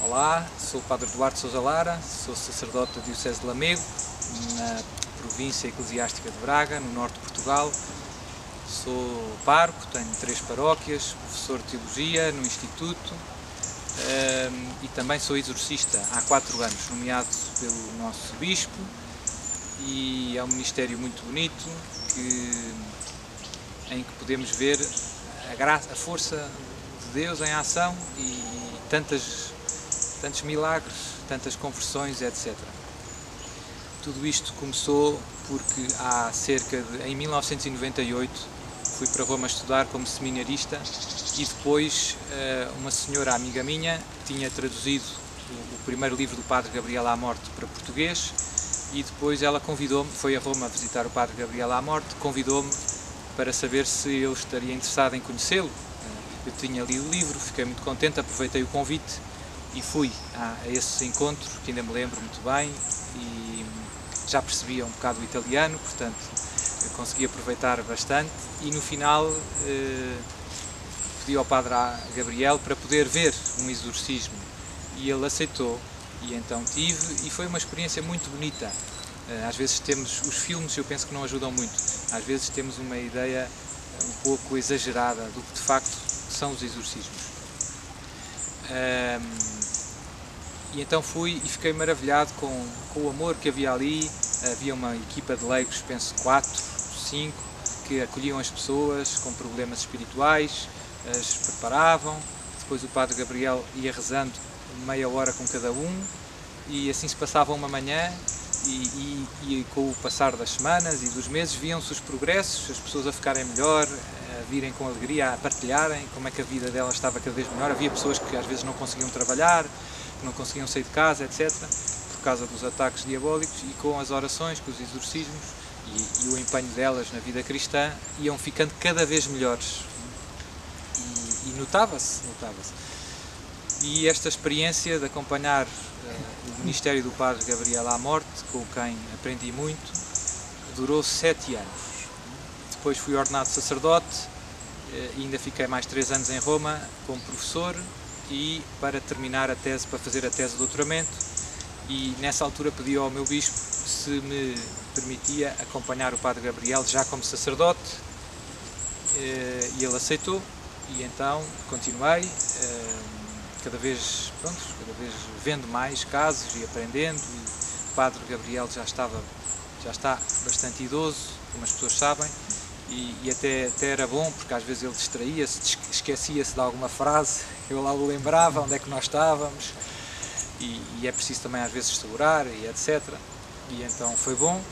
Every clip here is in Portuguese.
Olá, sou o Padre Duarte Sousa Lara, sou sacerdote da Diocese de Lamego, na província eclesiástica de Braga, no norte de Portugal. Sou pároco, tenho 3 paróquias, professor de Teologia no Instituto e também sou exorcista há 4 anos, nomeado pelo nosso Bispo, e é um ministério muito bonito em que podemos ver a força de Deus em ação e tantos milagres, tantas conversões, etc. Tudo isto começou porque em 1998 fui para Roma estudar como seminarista e depois uma senhora amiga minha tinha traduzido o primeiro livro do Padre Gabriel à Morte para português e depois ela convidou-me, foi a Roma visitar o Padre Gabriel à Morte, convidou-me para saber se eu estaria interessado em conhecê-lo. Eu tinha lido o livro, fiquei muito contente, aproveitei o convite e fui a esse encontro, que ainda me lembro muito bem, e já percebia um bocado o italiano, portanto eu consegui aproveitar bastante, e no final pedi ao Padre Gabriel para poder ver um exorcismo e ele aceitou, e então tive, e foi uma experiência muito bonita. Às vezes temos, os filmes eu penso que não ajudam muito, às vezes temos uma ideia um pouco exagerada do que de facto são os exorcismos. E então fui e fiquei maravilhado com o amor que havia ali. Havia uma equipa de leigos, penso 4, 5, que acolhiam as pessoas com problemas espirituais, as preparavam. Depois o Padre Gabriel ia rezando meia hora com cada um e assim se passava uma manhã e com o passar das semanas e dos meses viam-se os progressos, as pessoas a ficarem melhor, a virem com alegria, a partilharem como é que a vida delas estava cada vez melhor. Havia pessoas que às vezes não conseguiam trabalhar, que não conseguiam sair de casa, etc., por causa dos ataques diabólicos, e com as orações, com os exorcismos e o empenho delas na vida cristã iam ficando cada vez melhores. E notava-se. E esta experiência de acompanhar o ministério do Padre Gabriel à Morte, com quem aprendi muito, durou 7 anos. Depois fui ordenado sacerdote e ainda fiquei mais 3 anos em Roma como professor e para terminar para fazer a tese de doutoramento, e nessa altura pedi ao meu bispo se me permitia acompanhar o Padre Gabriel já como sacerdote, e ele aceitou, e então continuei, cada vez vendo mais casos e aprendendo, e o Padre Gabriel já está bastante idoso, como as pessoas sabem, e até era bom, porque às vezes ele distraía-se, esquecia-se de alguma frase, eu lá o lembrava onde é que nós estávamos, e é preciso também às vezes segurar, e etc. E então foi bom.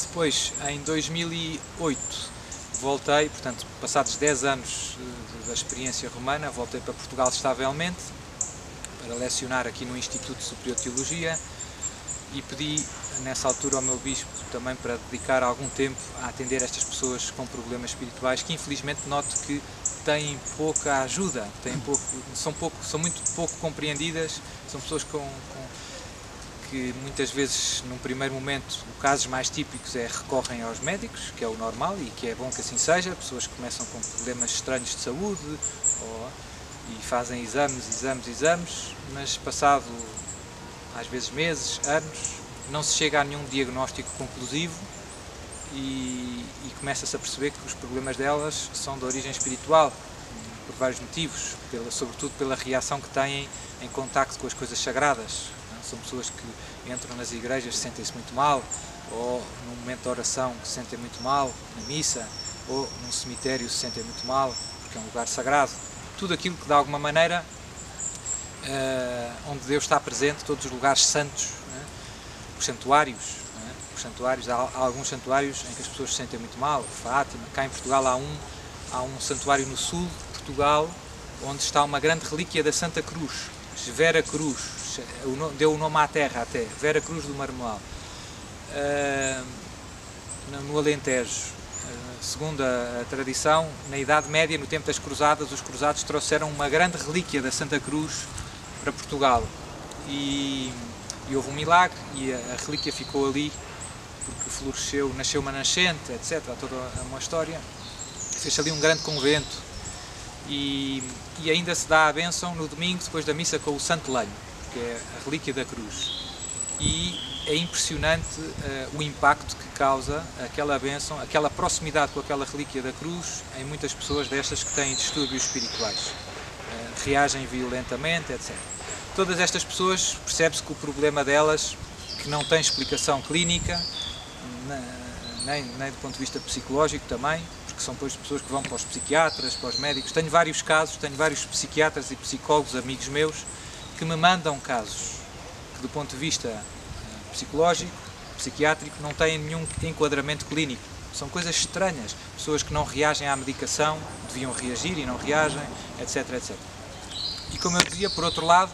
Depois, em 2008, voltei, portanto, passados 10 anos da experiência romana, voltei para Portugal estavelmente, para lecionar aqui no Instituto Superior de Teologia, e pedi nessa altura ao meu bispo também para dedicar algum tempo a atender estas pessoas com problemas espirituais, que infelizmente noto que têm pouca ajuda, são muito pouco compreendidas, são pessoas que muitas vezes, num primeiro momento, casos mais típicos recorrem aos médicos, que é o normal e que é bom que assim seja, pessoas que começam com problemas estranhos de saúde e fazem exames, mas passado às vezes meses, anos, não se chega a nenhum diagnóstico conclusivo e começa-se a perceber que os problemas delas são de origem espiritual, por vários motivos, sobretudo pela reação que têm em contacto com as coisas sagradas. São pessoas que entram nas igrejas, sentem-se muito mal, ou num momento de oração se sentem muito mal, na missa, ou num cemitério se sentem muito mal, porque é um lugar sagrado. Tudo aquilo que de alguma maneira, onde Deus está presente, todos os lugares santos, os santuários, há alguns santuários em que as pessoas se sentem muito mal, Fátima. Cá em Portugal há um santuário no sul de Portugal, onde está uma grande relíquia da Santa Cruz, Vera Cruz, deu o nome à terra até, Vera Cruz do Marmoal, no Alentejo. Segundo a tradição, na Idade Média, no tempo das Cruzadas, os cruzados trouxeram uma grande relíquia da Santa Cruz para Portugal e houve um milagre e a relíquia ficou ali porque floresceu, nasceu uma nascente, etc. Toda uma história. Fez ali um grande convento e ainda se dá a bênção no domingo depois da missa com o Santo Lenho, que é a relíquia da cruz. E é impressionante o impacto que causa aquela bênção, aquela proximidade com aquela relíquia da cruz em muitas pessoas destas que têm distúrbios espirituais, reagem violentamente, etc. Todas estas pessoas, percebe-se que o problema delas, que não tem explicação clínica, nem do ponto de vista psicológico também, porque são depois pessoas que vão para os psiquiatras, para os médicos. Tenho vários casos, tenho vários psiquiatras e psicólogos, amigos meus, que me mandam casos que do ponto de vista psicológico, psiquiátrico, não têm nenhum enquadramento clínico. São coisas estranhas, pessoas que não reagem à medicação, deviam reagir e não reagem, etc, etc. E como eu dizia, por outro lado,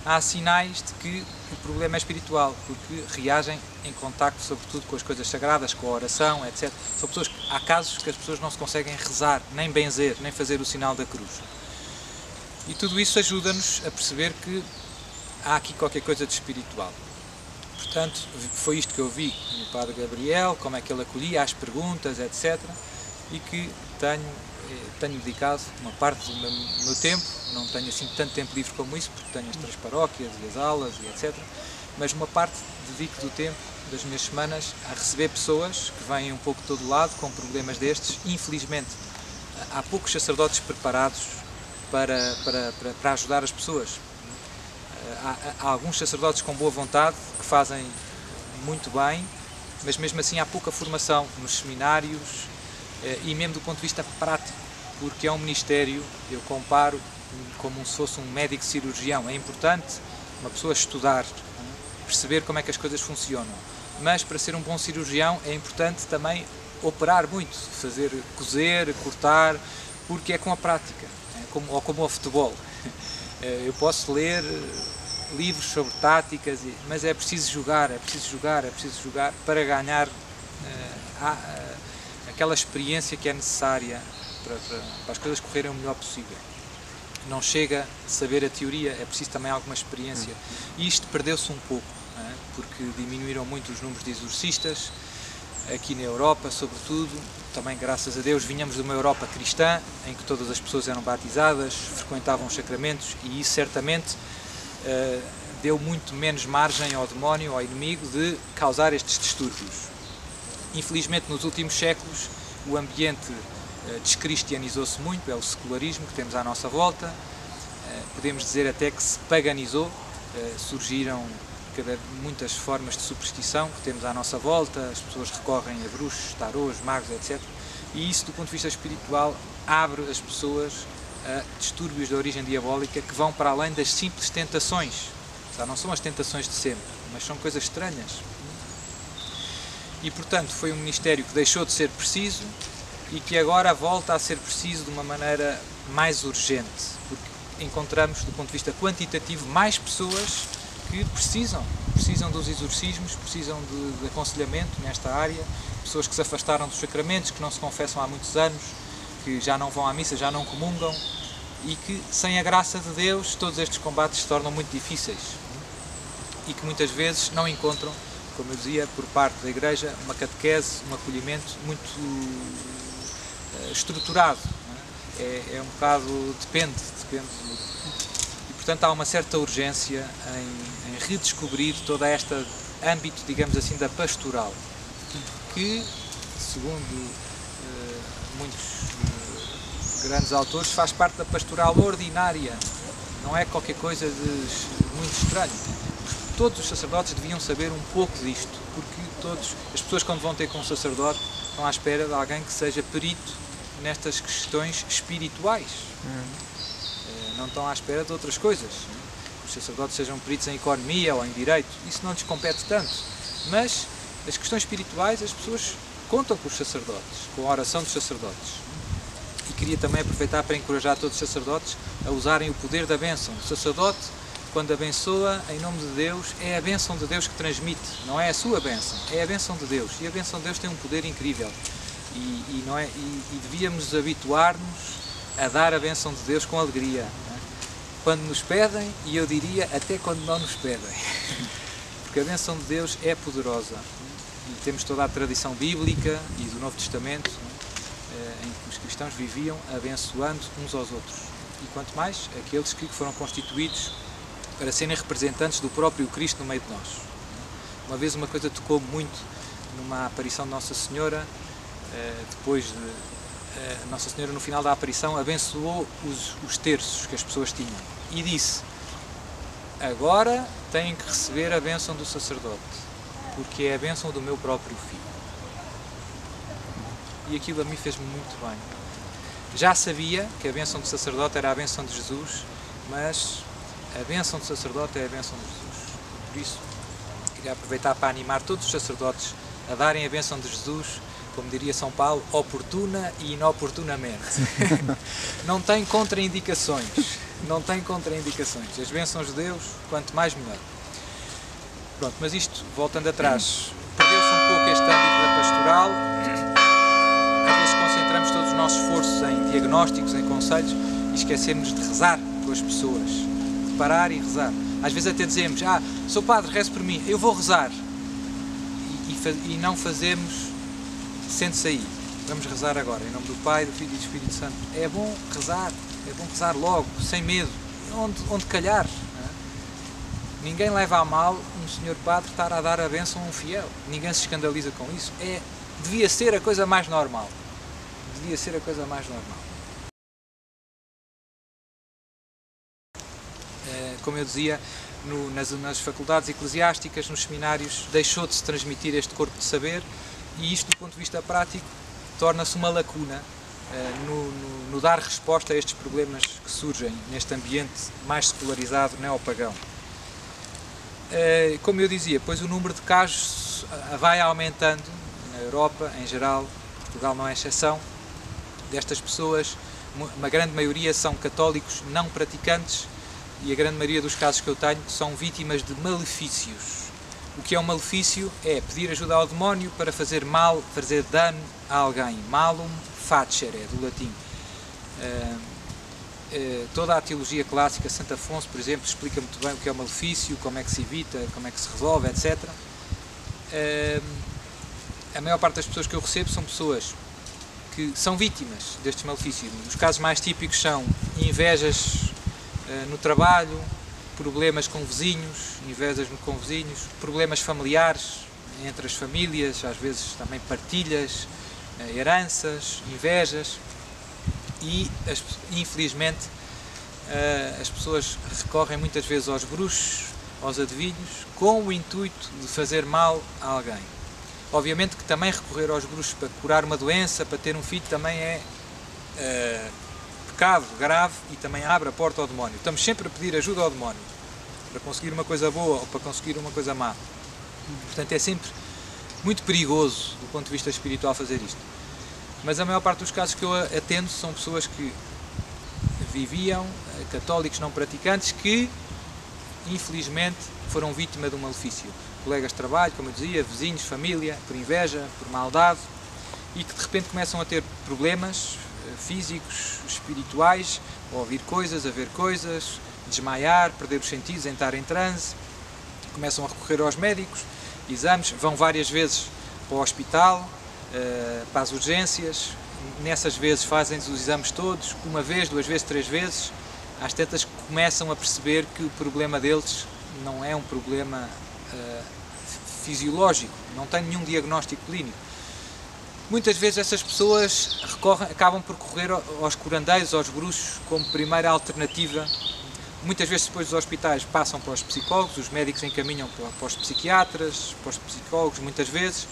há sinais de que o problema é espiritual, porque reagem em contacto, sobretudo, com as coisas sagradas, com a oração, etc. São pessoas há casos que as pessoas não se conseguem rezar, nem benzer, nem fazer o sinal da cruz. E tudo isso ajuda-nos a perceber que há aqui qualquer coisa de espiritual. Portanto, foi isto que eu vi no Padre Gabriel, como é que ele acolhia as perguntas, etc. E que tenho dedicado uma parte do meu tempo, não tenho assim tanto tempo livre como isso, porque tenho as 3 paróquias e as aulas e etc. Mas uma parte dedico do tempo, das minhas semanas, a receber pessoas que vêm um pouco de todo lado com problemas destes. Infelizmente, há poucos sacerdotes preparados para ajudar as pessoas. Há alguns sacerdotes com boa vontade que fazem muito bem, mas mesmo assim há pouca formação nos seminários e mesmo do ponto de vista prático, porque é um ministério, eu comparo como se fosse um médico cirurgião. É importante uma pessoa estudar, perceber como é que as coisas funcionam, mas para ser um bom cirurgião é importante também operar muito, fazer cozer, cortar, porque é com a prática, ou como ao futebol. Eu posso ler livros sobre táticas, mas é preciso jogar para ganhar aquela experiência que é necessária para as coisas correrem o melhor possível. Não chega a saber a teoria, é preciso também alguma experiência. E isto perdeu-se um pouco, porque diminuíram muito os números de exorcistas, aqui na Europa, sobretudo. Também, graças a Deus, vinhamos de uma Europa cristã, em que todas as pessoas eram batizadas, frequentavam os sacramentos, e isso certamente deu muito menos margem ao demónio, ao inimigo, de causar estes distúrbios. Infelizmente, nos últimos séculos, o ambiente descristianizou-se muito, é o secularismo que temos à nossa volta, podemos dizer até que se paganizou, surgiram muitas formas de superstição que temos à nossa volta, as pessoas recorrem a bruxos, tarôs, magos, etc. E isso, do ponto de vista espiritual, abre as pessoas a distúrbios de origem diabólica que vão para além das simples tentações. Já não são as tentações de sempre, mas são coisas estranhas. E, portanto, foi um ministério que deixou de ser preciso e que agora volta a ser preciso de uma maneira mais urgente, porque encontramos, do ponto de vista quantitativo, mais pessoas que precisam dos exorcismos, precisam de aconselhamento nesta área, pessoas que se afastaram dos sacramentos, que não se confessam há muitos anos, que já não vão à missa, já não comungam, e que, sem a graça de Deus, todos estes combates se tornam muito difíceis e que muitas vezes não encontram, como eu dizia, por parte da Igreja, uma catequese, um acolhimento muito estruturado. É um bocado, depende. E, portanto, há uma certa urgência em redescobrir todo este âmbito, digamos assim, da pastoral, que, segundo muitos grandes autores, faz parte da pastoral ordinária, não é qualquer coisa de muito estranho. Todos os sacerdotes deviam saber um pouco disto, porque as pessoas, quando vão ter com um sacerdote, estão à espera de alguém que seja perito nestas questões espirituais. Não estão à espera de outras coisas. Os sacerdotes sejam peritos em economia ou em direito, isso não lhes compete tanto. Mas as questões espirituais, as pessoas contam com os sacerdotes, com a oração dos sacerdotes. E queria também aproveitar para encorajar todos os sacerdotes a usarem o poder da bênção. O sacerdote, quando abençoa em nome de Deus, é a bênção de Deus que transmite, não é a sua bênção, é a bênção de Deus. E a bênção de Deus tem um poder incrível. E devíamos habituar-nos a dar a bênção de Deus com alegria, não é? Quando nos pedem, e eu diria até quando não nos pedem, porque a bênção de Deus é poderosa. E temos toda a tradição bíblica e do Novo Testamento, em que cristãos viviam abençoando uns aos outros. E quanto mais, aqueles que foram constituídos para serem representantes do próprio Cristo no meio de nós. Uma vez uma coisa tocou-me muito numa aparição de Nossa Senhora, depois de Nossa Senhora no final da aparição abençoou os terços que as pessoas tinham e disse: agora têm que receber a bênção do sacerdote, porque é a bênção do meu próprio filho. E aquilo a mim fez-me muito bem. Já sabia que a bênção do sacerdote era a bênção de Jesus, mas a bênção do sacerdote é a bênção de Jesus. Por isso, queria aproveitar para animar todos os sacerdotes a darem a bênção de Jesus, como diria São Paulo, oportuna e inoportunamente. Não tem contraindicações. Não tem contraindicações. As bênçãos de Deus, quanto mais melhor. Pronto, mas isto, voltando atrás, perdeu-se um pouco este âmbito da pastoral. Às vezes concentramos todos os nossos esforços em diagnósticos, em conselhos, e esquecemos de rezar com as pessoas. De parar e rezar. Às vezes até dizemos: sou padre, reze por mim, eu vou rezar. E não fazemos, sente-se aí, vamos rezar agora, em nome do Pai, do Filho e do Espírito Santo. É bom rezar logo, sem medo, onde calhar. Não é? Ninguém leva a mal um senhor padre estar a dar a bênção a um fiel, ninguém se escandaliza com isso, devia ser a coisa mais normal, devia ser a coisa mais normal. Como eu dizia, nas faculdades eclesiásticas, nos seminários, deixou de se transmitir este corpo de saber, e isto, do ponto de vista prático, torna-se uma lacuna no dar resposta a estes problemas que surgem neste ambiente mais secularizado, neopagão. Como eu dizia, pois o número de casos vai aumentando na Europa, em geral, Portugal não é exceção, destas pessoas, uma grande maioria são católicos não praticantes, e a grande maioria dos casos que eu tenho são vítimas de malefícios. O que é um malefício? É pedir ajuda ao demónio para fazer mal, fazer dano a alguém. Malum facere, do latim. Toda a teologia clássica, Santo Afonso, por exemplo, explica muito bem o que é o malefício, como é que se evita, como é que se resolve, etc. A maior parte das pessoas que eu recebo são pessoas que são vítimas destes malefícios. Os casos mais típicos são invejas no trabalho, problemas com vizinhos, invejas com vizinhos, problemas familiares entre as famílias, às vezes também partilhas, heranças, invejas, e infelizmente as pessoas recorrem muitas vezes aos bruxos, aos adivinhos, com o intuito de fazer mal a alguém. Obviamente que também recorrer aos bruxos para curar uma doença, para ter um filho, também é pecado grave e também abre a porta ao demónio. Estamos sempre a pedir ajuda ao demónio para conseguir uma coisa boa ou para conseguir uma coisa má. Portanto, é sempre muito perigoso do ponto de vista espiritual fazer isto. Mas a maior parte dos casos que eu atendo são pessoas que viviam, católicos não praticantes, que infelizmente foram vítimas de um malefício. Colegas de trabalho, como eu dizia, vizinhos, família, por inveja, por maldade, e que de repente começam a ter problemas físicos, espirituais, a ouvir coisas, a ver coisas, desmaiar, perder os sentidos, entrar em transe, começam a recorrer aos médicos, exames, vão várias vezes para o hospital, para as urgências, nessas vezes fazem-se os exames todos, uma vez, duas vezes, três vezes, às tantas começam a perceber que o problema deles não é um problema fisiológico, não tem nenhum diagnóstico clínico. Muitas vezes essas pessoas acabam por recorrer aos curandeiros, aos bruxos, como primeira alternativa. Muitas vezes depois dos hospitais passam para os psicólogos, os médicos encaminham para os psiquiatras, para os psicólogos muitas vezes,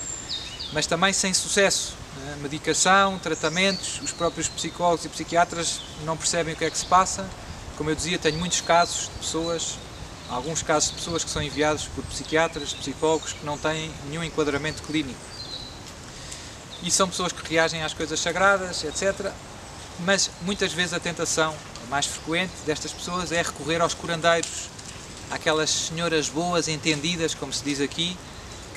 mas também sem sucesso. Medicação, tratamentos, os próprios psicólogos e psiquiatras não percebem o que é que se passa. Como eu dizia, tenho muitos casos de pessoas, alguns casos de pessoas que são enviados por psiquiatras, psicólogos, que não têm nenhum enquadramento clínico. E são pessoas que reagem às coisas sagradas, etc. Mas muitas vezes a tentação mais frequente destas pessoas é recorrer aos curandeiros, àquelas senhoras boas, entendidas, como se diz aqui,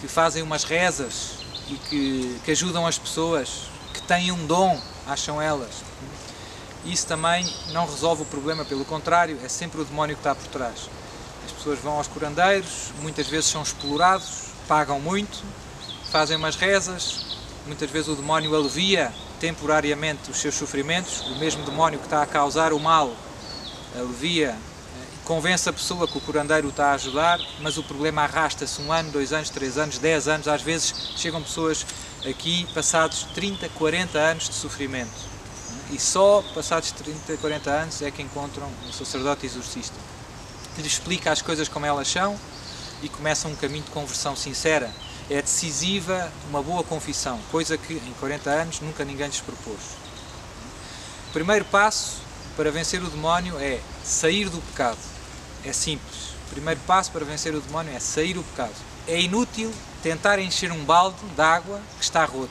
que fazem umas rezas e que ajudam as pessoas, que têm um dom, acham elas. Isso também não resolve o problema, pelo contrário, é sempre o demónio que está por trás. As pessoas vão aos curandeiros, muitas vezes são explorados, pagam muito, fazem umas rezas, muitas vezes o demónio alivia temporariamente os seus sofrimentos, o mesmo demónio que está a causar o mal alivia, convence a pessoa que o curandeiro o está a ajudar, mas o problema arrasta-se 1 ano, 2 anos, 3 anos, 10 anos, às vezes chegam pessoas aqui passados 30, 40 anos de sofrimento. E só passados 30, 40 anos é que encontram um sacerdote exorcista que lhes explica as coisas como elas são e começa um caminho de conversão sincera. É decisiva uma boa confissão, coisa que em 40 anos nunca ninguém lhes propôs. O primeiro passo para vencer o demónio é sair do pecado. É simples. O primeiro passo para vencer o demónio é sair do pecado. É inútil tentar encher um balde de água que está roto.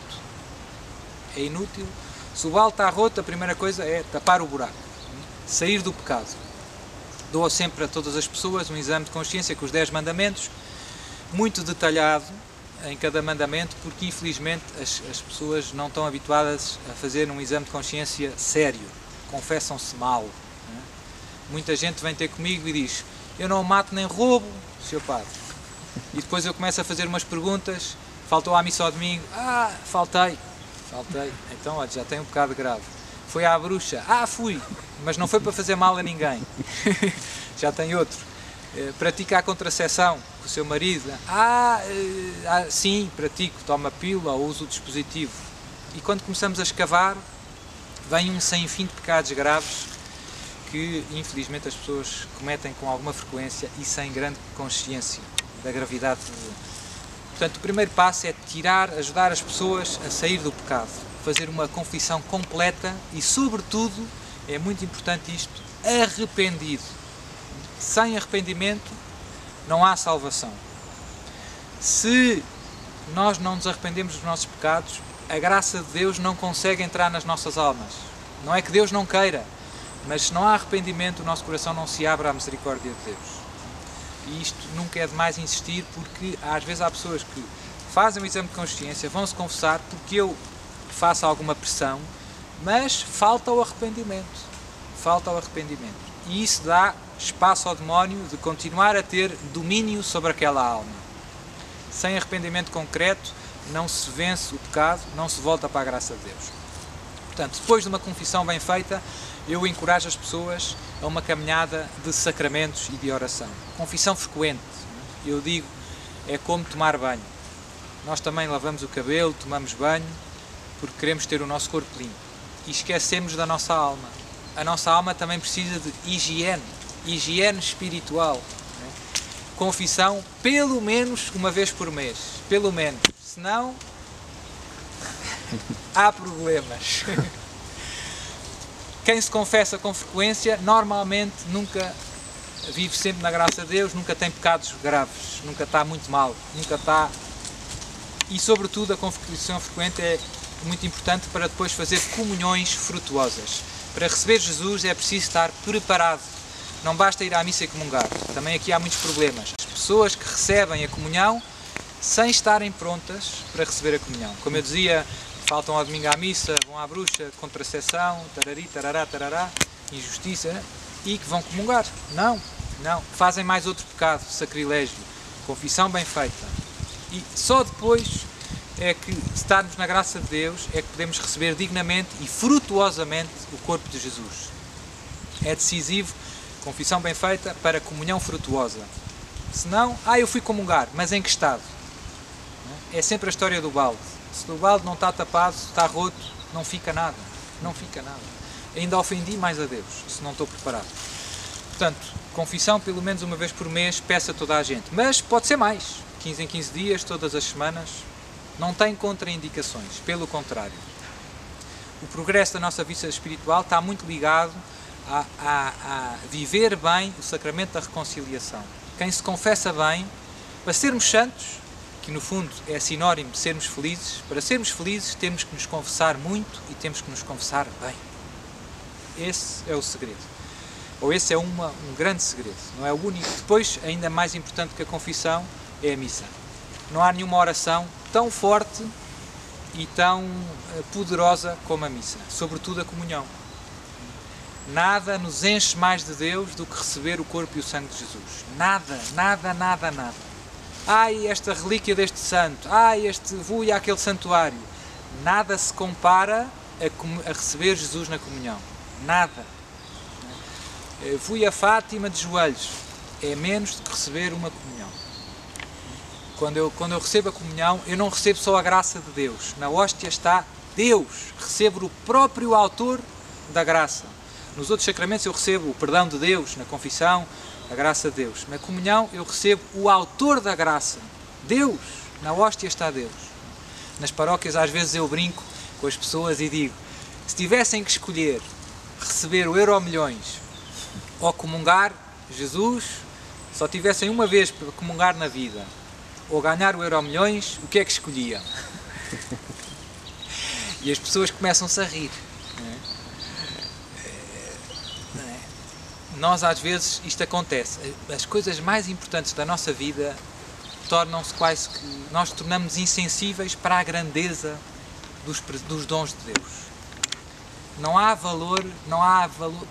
É inútil. Se o balde está roto, a primeira coisa é tapar o buraco. Sair do pecado. Dou sempre a todas as pessoas um exame de consciência com os 10 mandamentos, muito detalhado em cada mandamento, porque infelizmente as pessoas não estão habituadas a fazer um exame de consciência sério. Confessam-se mal. Muita gente vem ter comigo e diz: eu não mato nem roubo, Sr. Padre. E depois eu começo a fazer umas perguntas: faltou à missa ao domingo? Faltei. Então, olha, já tem um pecado grave. Foi à bruxa? Fui, mas não foi para fazer mal a ninguém. Já tem outro. Pratica a contracepção com o seu marido? Sim, pratico, toma pílula ou uso o dispositivo. E quando começamos a escavar, vem um sem fim de pecados graves que, infelizmente, as pessoas cometem com alguma frequência e sem grande consciência da gravidade. Portanto, o primeiro passo é ajudar as pessoas a sair do pecado, fazer uma confissão completa e, sobretudo, é muito importante isto, arrependido. Sem arrependimento não há salvação. Se nós não nos arrependemos dos nossos pecados, a graça de Deus não consegue entrar nas nossas almas. Não é que Deus não queira, mas se não há arrependimento, o nosso coração não se abre à misericórdia de Deus. E isto nunca é demais insistir, porque às vezes há pessoas que fazem o exame de consciência, vão-se confessar porque eu faço alguma pressão, mas falta o arrependimento. E isso dá espaço ao demónio de continuar a ter domínio sobre aquela alma. Sem arrependimento concreto, não se vence o pecado, não se volta para a graça de Deus. Portanto, depois de uma confissão bem feita, eu encorajo as pessoas a uma caminhada de sacramentos e de oração. Confissão frequente, eu digo, é como tomar banho. Nós também lavamos o cabelo, tomamos banho, porque queremos ter o nosso corpo limpo. E esquecemos da nossa alma. A nossa alma também precisa de higiene espiritual. Confissão, pelo menos uma vez por mês. Pelo menos. Senão, há problemas. Quem se confessa com frequência, normalmente nunca vive sempre na graça de Deus, nunca tem pecados graves, nunca está muito mal, E, sobretudo, a confissão frequente é muito importante para depois fazer comunhões frutuosas. Para receber Jesus é preciso estar preparado. Não basta ir à missa e comungar. Também aqui há muitos problemas. As pessoas que recebem a comunhão sem estarem prontas para receber a comunhão. Como eu dizia, faltam ao domingo à missa, vão à bruxa, contracepção, tarari, tarará, tarará, injustiça, e que vão comungar. Não. Fazem mais outro pecado, sacrilégio. Confissão bem feita. E só depois é que, se estarmos na graça de Deus, é que podemos receber dignamente e frutuosamente o corpo de Jesus. É decisivo, confissão bem feita, para comunhão frutuosa. Senão, eu fui comungar, mas em que estado? É sempre a história do balde. Se o balde não está tapado, está roto, não fica nada. Ainda ofendi mais a Deus, se não estou preparado. Portanto, confissão pelo menos uma vez por mês, peça a toda a gente. Mas pode ser mais, 15 em 15 dias, todas as semanas. Não tem contraindicações, pelo contrário. O progresso da nossa vida espiritual está muito ligado a viver bem o sacramento da reconciliação. Quem se confessa bem, para sermos santos, que no fundo é sinónimo de sermos felizes, para sermos felizes temos que nos confessar muito e temos que nos confessar bem. Esse é o segredo. Ou esse é um grande segredo, não é o único. Depois, ainda mais importante que a confissão, é a missa. Não há nenhuma oração tão forte e tão poderosa como a missa, sobretudo a comunhão. Nada nos enche mais de Deus do que receber o corpo e o sangue de Jesus. Nada. Esta relíquia deste santo, vou àquele santuário. Nada se compara a receber Jesus na comunhão. Nada. Fui a Fátima de joelhos. É menos do que receber uma comunhão. Quando eu recebo a comunhão, eu não recebo só a graça de Deus. Na hóstia está Deus. Recebo o próprio autor da graça. Nos outros sacramentos eu recebo o perdão de Deus, na confissão, a graça de Deus. Na comunhão eu recebo o autor da graça. Deus. Na hóstia está Deus. Nas paróquias às vezes eu brinco com as pessoas e digo, se tivessem que escolher receber o Euromilhões ou comungar Jesus, só tivessem uma vez para comungar na vida, ou ganhar o Euromilhões, o que é que escolhiam? E as pessoas começam-se a rir. Nós às vezes isto acontece. As coisas mais importantes da nossa vida tornam-se quase que... Nós tornamos insensíveis para a grandeza dos dons de Deus. Não há valor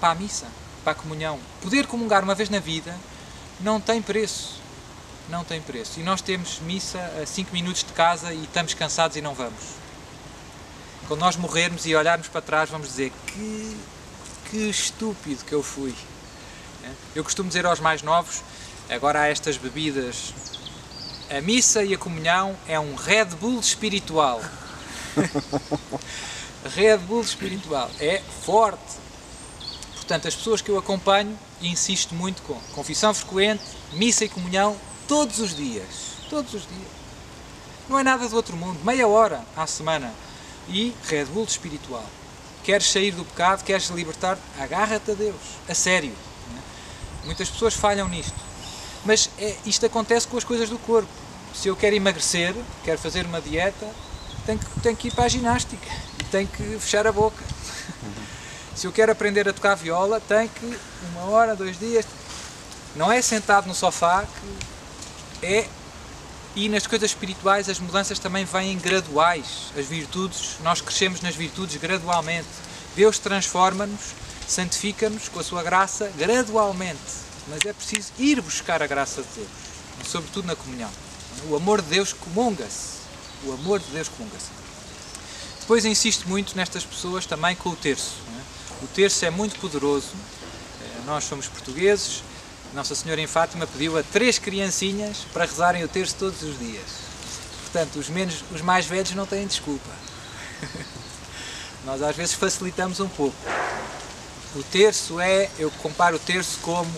para a missa, para a comunhão. Poder comungar uma vez na vida não tem preço. Não tem preço. E nós temos missa a 5 minutos de casa e estamos cansados e não vamos. Quando nós morrermos e olharmos para trás, vamos dizer que estúpido que eu fui. Eu costumo dizer aos mais novos, agora há estas bebidas, a missa e a comunhão é um Red Bull espiritual. Red Bull espiritual. É forte. Portanto, as pessoas que eu acompanho, e insisto muito com confissão frequente, missa e comunhão, todos os dias. Todos os dias. Não é nada do outro mundo. Meia hora à semana. E Red Bull espiritual. Queres sair do pecado, queres libertar, agarra-te a Deus. A sério. Muitas pessoas falham nisto. Mas isto acontece com as coisas do corpo. Se eu quero emagrecer, quero fazer uma dieta, tenho que ir para a ginástica. E tenho que fechar a boca. Se eu quero aprender a tocar viola, tenho que 1 hora, 2 dias. Não é sentado no sofá que é... E nas coisas espirituais as mudanças também vêm graduais. As virtudes, nós crescemos nas virtudes gradualmente. Deus transforma-nos, santifica-nos com a sua graça gradualmente. Mas é preciso ir buscar a graça de Deus, sobretudo na comunhão. O amor de Deus comunga-se. O amor de Deus comunga-se. Depois insisto muito nestas pessoas também com o terço. O terço é muito poderoso. Nós somos portugueses. Nossa Senhora em Fátima pediu a 3 criancinhas para rezarem o terço todos os dias. Portanto, os mais velhos não têm desculpa. Nós às vezes facilitamos um pouco. O terço eu comparo o terço como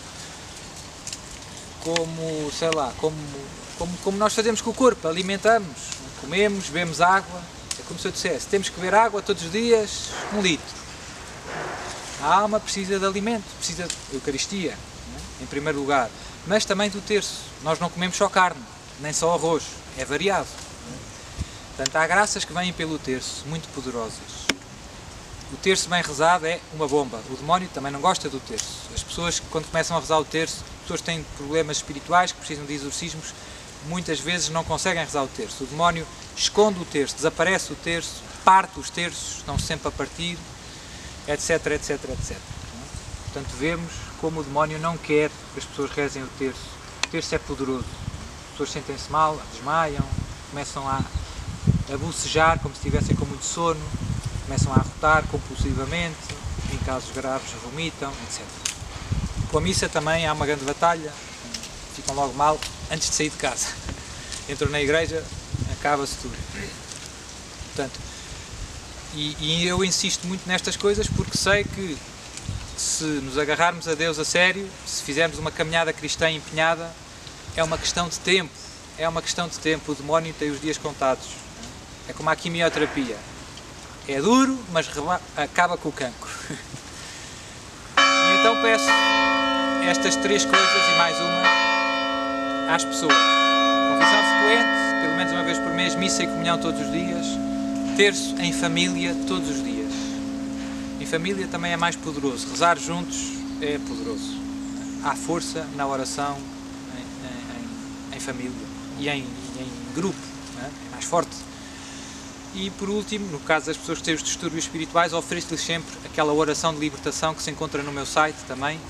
sei lá, como nós fazemos com o corpo, alimentamos, comemos, bebemos água. É como se eu dissesse, temos que beber água todos os dias, 1 litro. A alma precisa de alimento, precisa de Eucaristia, em primeiro lugar, mas também do terço. Nós não comemos só carne, nem só arroz, é variado. Portanto, há graças que vêm pelo terço, muito poderosas. O terço bem rezado é uma bomba. O demónio também não gosta do terço. As pessoas, quando começam a rezar o terço, pessoas que têm problemas espirituais, que precisam de exorcismos, muitas vezes não conseguem rezar o terço. O demónio esconde o terço, desaparece o terço, parte os terços, estão sempre a partir, etc, etc, etc. Portanto, vemos como o demónio não quer que as pessoas rezem o terço. O terço é poderoso. As pessoas sentem-se mal, desmaiam, começam a bocejar como se estivessem com muito sono, começam a arrotar compulsivamente, em casos graves vomitam, etc. Com a missa também há uma grande batalha, ficam logo mal antes de sair de casa. Entram na igreja, acaba-se tudo. Portanto, e eu insisto muito nestas coisas porque sei que se nos agarrarmos a Deus a sério, se fizermos uma caminhada cristã empenhada, é uma questão de tempo. É uma questão de tempo. O demónio tem os dias contados. É como a quimioterapia. É duro, mas acaba com o cancro. E então peço estas 3 coisas e mais uma às pessoas. Confissão frequente, pelo menos uma vez por mês, missa e comunhão todos os dias. Terço em família todos os dias. Em família também é mais poderoso. Rezar juntos é poderoso. Há força na oração em família e em grupo. É mais forte. E por último, no caso das pessoas que têm os distúrbios espirituais, ofereço-lhes sempre aquela oração de libertação que se encontra no meu site também,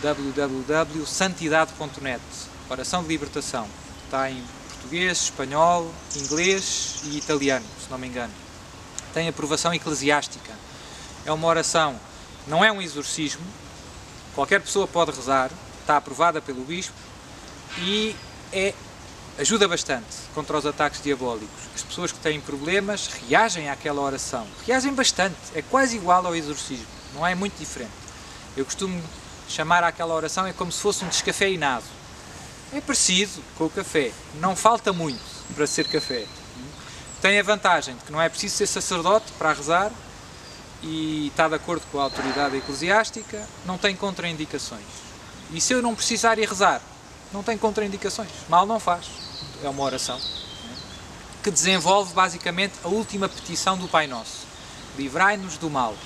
www.santidade.net. Oração de libertação. Está em português, espanhol, inglês e italiano, se não me engano. tem aprovação eclesiástica. É uma oração, não é um exorcismo, qualquer pessoa pode rezar, está aprovada pelo bispo e ajuda bastante contra os ataques diabólicos. As pessoas que têm problemas reagem àquela oração, reagem bastante, é quase igual ao exorcismo, não é muito diferente. Eu costumo chamar àquela oração é como se fosse um descafeinado. É parecido com o café, não falta muito para ser café. Tem a vantagem de que não é preciso ser sacerdote para rezar e está de acordo com a autoridade eclesiástica, não tem contraindicações. E se eu não precisar ir rezar, não tem contraindicações, mal não faz. É uma oração que desenvolve basicamente a última petição do Pai Nosso. Livrai-nos do mal,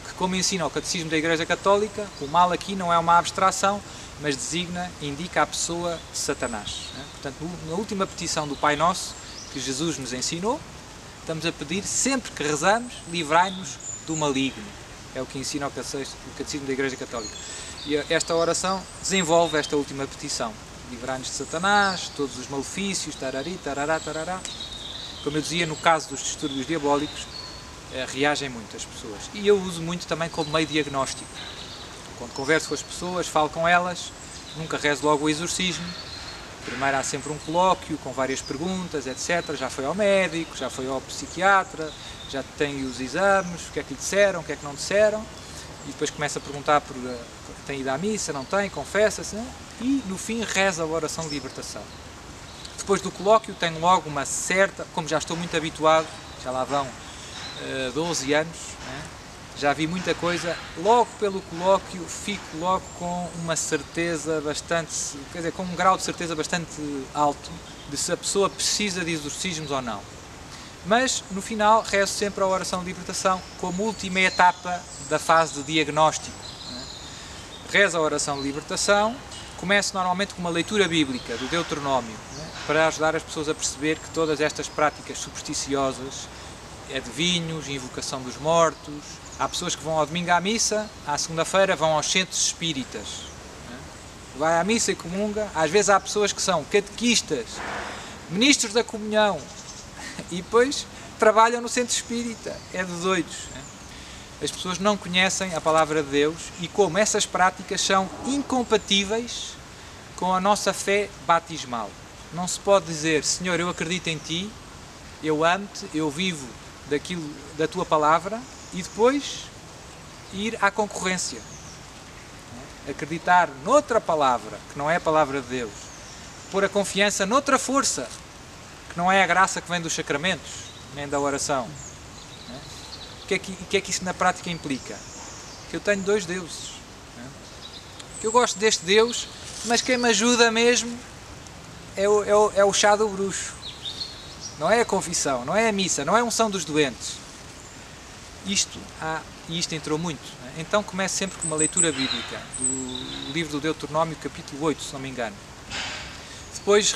que como ensina o Catecismo da Igreja Católica, o mal aqui não é uma abstração, mas indica a pessoa de Satanás. Portanto, na última petição do Pai Nosso, que Jesus nos ensinou, estamos a pedir, sempre que rezamos, livrai-nos do maligno. É o que ensina o Catecismo da Igreja Católica. E esta oração desenvolve esta última petição. Livrai-nos de Satanás, todos os malefícios, tarari, tarará, tarará. Como eu dizia, no caso dos distúrbios diabólicos, reagem muito as pessoas. E eu uso muito também como meio diagnóstico. Quando converso com as pessoas, falo com elas, nunca rezo logo o exorcismo. Primeiro há sempre um colóquio com várias perguntas, etc. Já foi ao médico, já foi ao psiquiatra, já tem os exames, o que é que lhe disseram, o que é que não disseram. E depois começa a perguntar por tem ido à missa, não tem, confessa-se, né? E no fim reza a oração de libertação. Depois do colóquio tenho logo uma certa, como já estou muito habituado, já lá vão 12 anos, né? Já vi muita coisa, logo pelo colóquio fico logo com uma certeza bastante, quer dizer, com um grau de certeza bastante alto de se a pessoa precisa de exorcismos ou não. Mas no final rezo sempre a oração de libertação como última etapa da fase de diagnóstico. Rezo a oração de libertação, começo normalmente com uma leitura bíblica do Deuteronómio, para ajudar as pessoas a perceber que todas estas práticas supersticiosas, adivinhos, invocação dos mortos, há pessoas que vão ao domingo à missa, à segunda-feira vão aos centros espíritas, vai à missa e comunga, às vezes há pessoas que são catequistas, ministros da comunhão e depois trabalham no centro espírita, é de doidos. As pessoas não conhecem a palavra de Deus e como essas práticas são incompatíveis com a nossa fé batismal. Não se pode dizer, Senhor, eu acredito em Ti, eu amo-te, eu vivo da Tua palavra e depois ir à concorrência. Acreditar noutra palavra, que não é a palavra de Deus. Pôr a confiança noutra força, que não é a graça que vem dos sacramentos, nem da oração. O que é que isso na prática implica? Que eu tenho dois deuses. Que eu gosto deste Deus, mas quem me ajuda mesmo é o chá do bruxo. Não é a confissão, não é a missa, não é a unção dos doentes. Isto entrou muito. Então começo sempre com uma leitura bíblica do livro do Deuteronómio, capítulo 8, se não me engano. Depois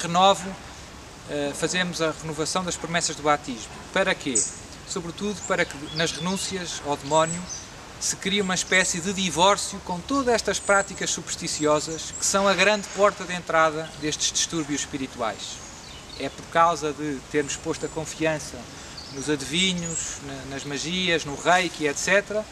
fazemos a renovação das promessas do batismo. Para quê? Sobretudo para que nas renúncias ao demónio se crie uma espécie de divórcio com todas estas práticas supersticiosas que são a grande porta de entrada destes distúrbios espirituais. É por causa de termos posto a confiança nos adivinhos, nas magias, no reiki, etc.,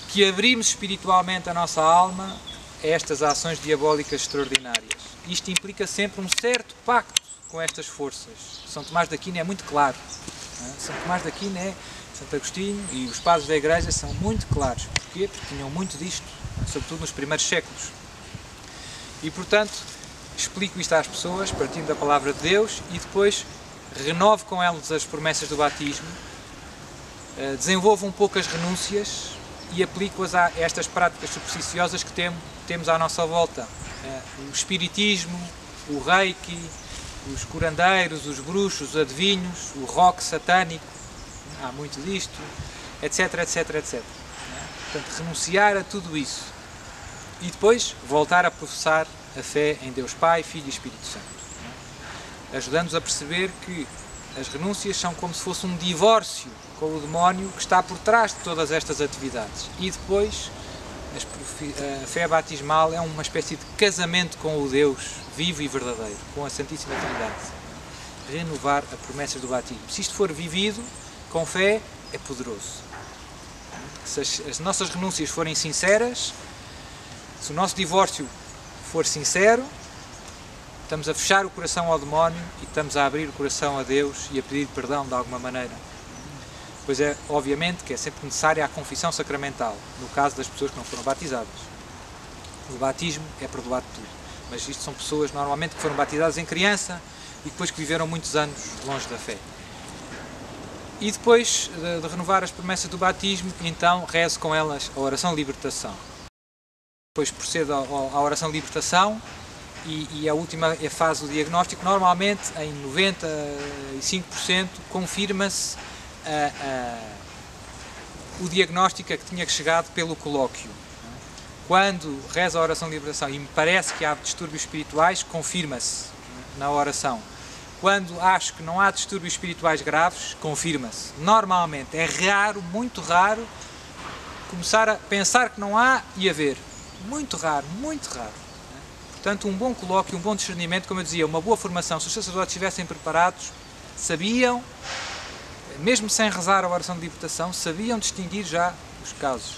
que abrimos espiritualmente a nossa alma a estas ações diabólicas extraordinárias. Isto implica sempre um certo pacto com estas forças. São Tomás de Aquino é muito claro. São Tomás de Aquino Santo Agostinho e os padres da Igreja são muito claros. Porquê? Porque tinham muito disto, sobretudo nos primeiros séculos. E, portanto, explico isto às pessoas, partindo da palavra de Deus, e depois renovo com elas as promessas do batismo, desenvolvo um pouco as renúncias e aplico-as a estas práticas supersticiosas que temos à nossa volta. O espiritismo, o reiki, os curandeiros, os bruxos, os adivinhos, o rock satânico, há muito disto, etc, etc, etc. Portanto, renunciar a tudo isso e depois voltar a professar a fé em Deus Pai, Filho e Espírito Santo, ajudando-nos a perceber que as renúncias são como se fosse um divórcio com o demónio que está por trás de todas estas atividades. E depois a fé batismal é uma espécie de casamento com o Deus vivo e verdadeiro, com a Santíssima Trindade. Renovar as promessas do batismo. Se isto for vivido com fé, é poderoso. Se as nossas renúncias forem sinceras, se o nosso divórcio for sincero, estamos a fechar o coração ao demónio e estamos a abrir o coração a Deus e a pedir perdão de alguma maneira. Pois é, obviamente, que é sempre necessária a confissão sacramental, no caso das pessoas que não foram batizadas. O batismo é perdoar tudo, mas isto são pessoas normalmente que foram batizadas em criança e depois que viveram muitos anos longe da fé. E depois de renovar as promessas do batismo, então rezo com elas a oração de libertação. Depois procedo à oração de libertação e a última é a fase do diagnóstico. Normalmente, em 95%, confirma-se o diagnóstico a que tinha chegado pelo colóquio. Quando rezo a oração de libertação e me parece que há distúrbios espirituais, confirma-se na oração. Quando acho que não há distúrbios espirituais graves, confirma-se. Normalmente, é raro, muito raro, começar a pensar que não há e haver. Muito raro, muito raro. Portanto, um bom colóquio, um bom discernimento, como eu dizia, uma boa formação, se os sacerdotes estivessem preparados, sabiam, mesmo sem rezar a oração de libertação, sabiam distinguir já os casos.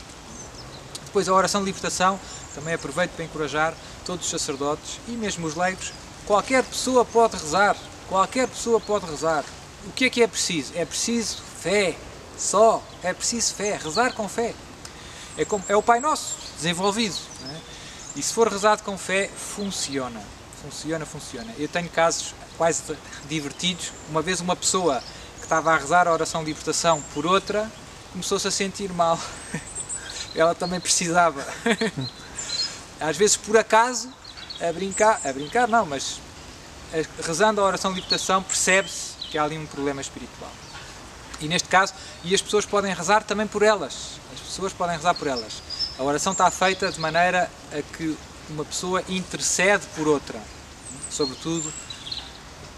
Depois, a oração de libertação, também aproveito para encorajar todos os sacerdotes e mesmo os leigos. Qualquer pessoa pode rezar. Qualquer pessoa pode rezar. O que é preciso? É preciso fé. Só. É preciso fé. Rezar com fé. É o Pai Nosso desenvolvido. Não é? E se for rezado com fé, funciona. Funciona. Eu tenho casos quase divertidos. Uma vez uma pessoa que estava a rezar a oração de libertação por outra, começou-se a sentir mal. Ela também precisava. Às vezes, por acaso, a brincar não, mas rezando a oração de libertação, percebe-se que há ali um problema espiritual. E neste caso, as pessoas podem rezar também por elas. As pessoas podem rezar por elas. A oração está feita de maneira a que uma pessoa intercede por outra. Sobretudo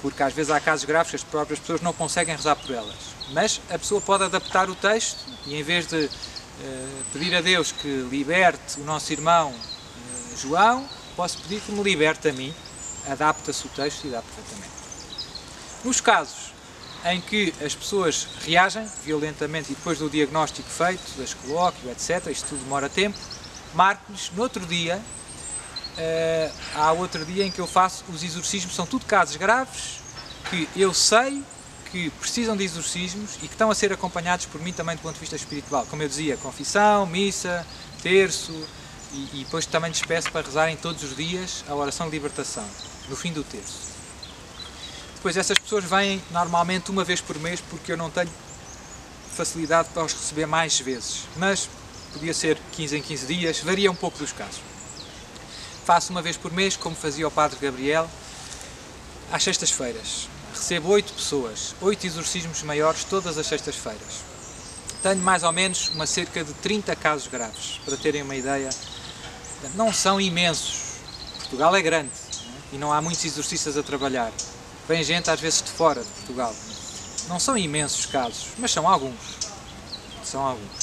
porque às vezes há casos graves que as próprias pessoas não conseguem rezar por elas. Mas a pessoa pode adaptar o texto e em vez de pedir a Deus que liberte o nosso irmão João, posso pedir que me liberte a mim. Adapta-se o texto e dá perfeitamente. Nos casos em que as pessoas reagem violentamente e depois do diagnóstico feito, das colóquio, etc., isto tudo demora tempo, marco-lhes no outro dia, há outro dia em que eu faço os exorcismos, são tudo casos graves, que eu sei que precisam de exorcismos e que estão a ser acompanhados por mim também do ponto de vista espiritual. Como eu dizia, confissão, missa, terço, e depois também despeço para rezarem todos os dias a oração de libertação, no fim do terço. Depois essas pessoas vêm normalmente uma vez por mês, porque eu não tenho facilidade para os receber mais vezes, mas podia ser 15 em 15 dias, varia um pouco dos casos. Faço uma vez por mês, como fazia o Padre Gabriel, às sextas-feiras. Recebo 8 pessoas, 8 exorcismos maiores todas as sextas-feiras. Tenho mais ou menos cerca de 30 casos graves, para terem uma ideia. Não são imensos. Portugal é grande, né? E não há muitos exorcistas a trabalhar. Vem gente às vezes de fora de Portugal. Não são imensos casos, mas são alguns.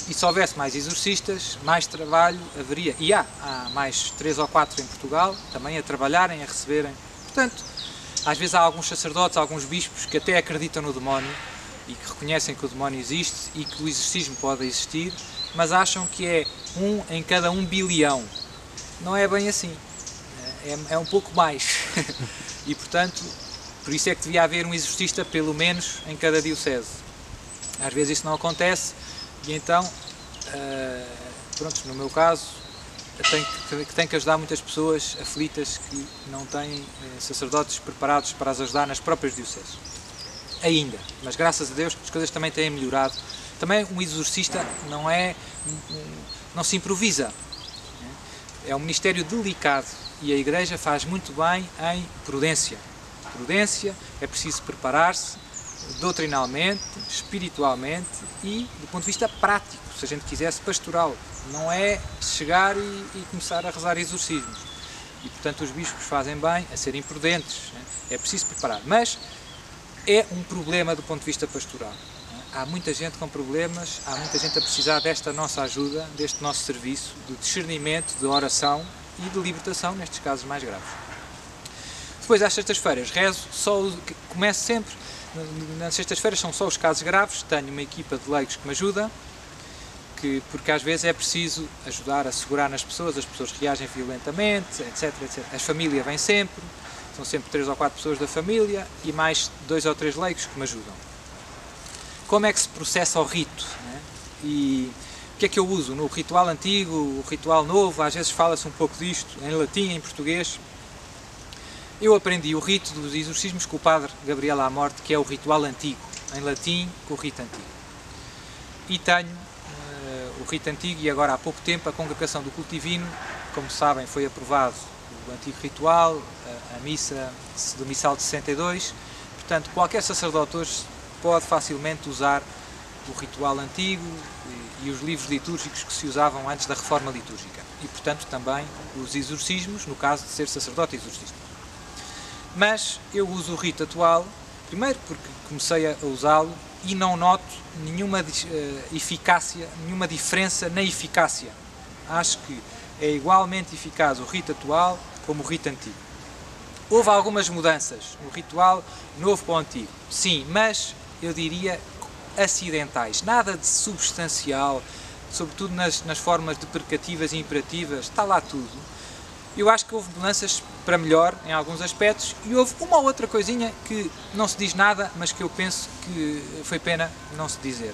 E se houvesse mais exorcistas, mais trabalho haveria. E há mais 3 ou 4 em Portugal, também a trabalharem, a receberem. Portanto, às vezes há alguns sacerdotes, alguns bispos que até acreditam no demónio e que reconhecem que o demónio existe e que o exorcismo pode existir, mas acham que é 1 em cada 1 bilhão. Não é bem assim. É um pouco mais. E, portanto, por isso é que devia haver um exorcista, pelo menos, em cada diocese. Às vezes isso não acontece e então, pronto, no meu caso, tenho que ajudar muitas pessoas aflitas que não têm sacerdotes preparados para as ajudar nas próprias dioceses. Ainda, mas graças a Deus as coisas também têm melhorado. Também um exorcista não se improvisa. É um ministério delicado e a Igreja faz muito bem em prudência. Prudência, é preciso preparar-se doutrinalmente, espiritualmente e do ponto de vista prático, se a gente quisesse pastoral. Não é chegar e começar a rezar exorcismos. E portanto os bispos fazem bem a serem prudentes. É preciso preparar. Mas é um problema do ponto de vista pastoral. Há muita gente com problemas, há muita gente a precisar desta nossa ajuda, deste nosso serviço de discernimento, de oração e de libertação, nestes casos mais graves. Depois, às sextas-feiras, rezo, começo sempre nas sextas-feiras são só os casos graves, tenho uma equipa de leigos que me ajuda, porque às vezes é preciso ajudar a segurar nas pessoas, as pessoas reagem violentamente, etc, etc. A família vem sempre, são sempre 3 ou 4 pessoas da família e mais 2 ou 3 leigos que me ajudam. Como é que se processa o rito, né? E o que é que eu uso? No ritual antigo, o ritual novo, às vezes fala-se um pouco disto, em latim, em português. Eu aprendi o rito dos exorcismos com o padre Gabriel à Morte, que é o ritual antigo, em latim, com o rito antigo. E tenho o rito antigo e agora há pouco tempo a Congregação do Culto Divino, como sabem, foi aprovado o antigo ritual, a missa do Missal de 62, portanto qualquer sacerdote hoje pode facilmente usar o ritual antigo e os livros litúrgicos que se usavam antes da reforma litúrgica e portanto também os exorcismos, no caso de ser sacerdote exorcista. Mas eu uso o rito atual, primeiro porque comecei a usá-lo e não noto nenhuma eficácia, nenhuma diferença na eficácia. Acho que é igualmente eficaz o rito atual como o rito antigo. Houve algumas mudanças no ritual novo para o antigo, sim, mas eu diria acidentais, nada de substancial, sobretudo nas formas deprecativas e imperativas, está lá tudo. Eu acho que houve mudanças para melhor em alguns aspectos e houve uma ou outra coisinha que não se diz nada, mas que eu penso que foi pena não se dizer,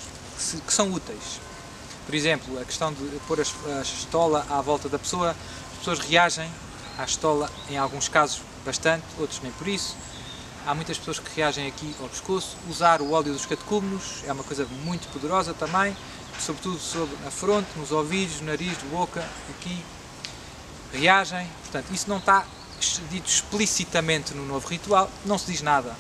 que são úteis. Por exemplo, a questão de pôr a estola à volta da pessoa, as pessoas reagem à estola, em alguns casos bastante, outros nem por isso. Há muitas pessoas que reagem aqui ao pescoço. Usar o óleo dos catecúmenos é uma coisa muito poderosa também, sobretudo sobre a fronte, nos ouvidos, nariz, boca, aqui. Reagem, portanto, isso não está dito explicitamente no novo ritual, não se diz nada.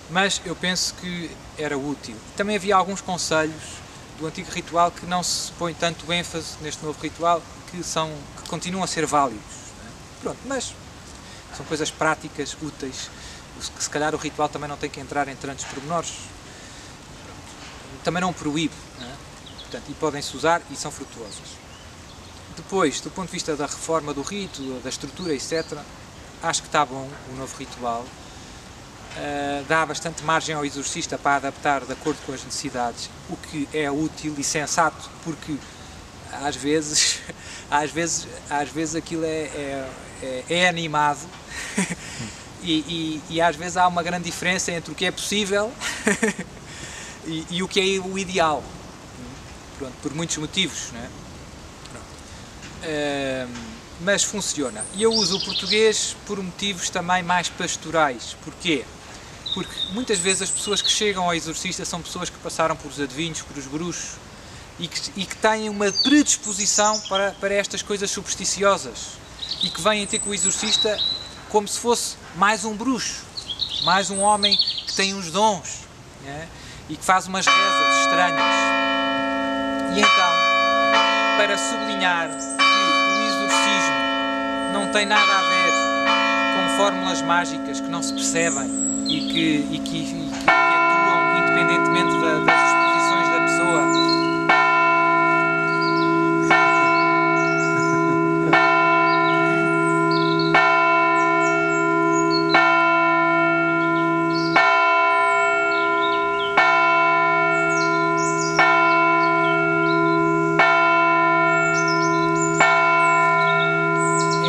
Mas eu penso que era útil. Também havia alguns conselhos do antigo ritual que não se põe tanto ênfase neste novo ritual, que continuam a ser válidos. Pronto, mas são coisas práticas, úteis, que se calhar o ritual também não tem que entrar em tantos pormenores. Também não proíbe, não é? Portanto, e podem-se usar e são frutuosas. Depois, do ponto de vista da reforma do rito, da estrutura, etc., acho que está bom o novo ritual. Dá bastante margem ao exorcista para adaptar de acordo com as necessidades, o que é útil e sensato, porque às vezes aquilo é animado e às vezes há uma grande diferença entre o que é possível e o que é o ideal. Pronto, por muitos motivos, não é? Mas funciona. E eu uso o português por motivos também mais pastorais. Porquê? Porque muitas vezes as pessoas que chegam ao exorcista são pessoas que passaram por os adivinhos, por os bruxos e que têm uma predisposição para estas coisas supersticiosas e que vêm ter com o exorcista como se fosse mais um bruxo, mais um homem que tem uns dons, né? E que faz umas rezas estranhas. E então, para sublinhar não tem nada a ver com fórmulas mágicas que não se percebem e que atuam independentemente das disposições da pessoa.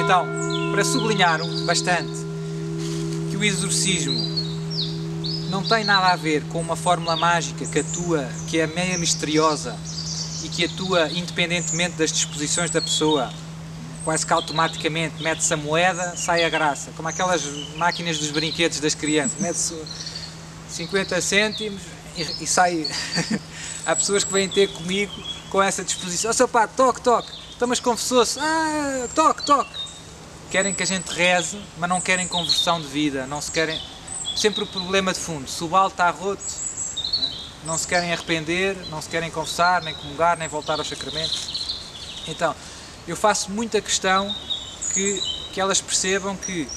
Então, para sublinhar bastante que o exorcismo não tem nada a ver com uma fórmula mágica que atua, que é meio misteriosa e que atua independentemente das disposições da pessoa, quase que automaticamente mete-se a moeda, sai a graça, como aquelas máquinas dos brinquedos das crianças, mete-se 50 cêntimos e sai. Há pessoas que vêm ter comigo com essa disposição, ó seu pá, toque, então mas confessou-se, toque. Querem que a gente reze, mas não querem conversão de vida, não se querem... Sempre o problema de fundo, se o balde está roto, não se querem arrepender, não se querem confessar, nem comungar, nem voltar aos sacramentos. Então, eu faço muita questão que elas percebam que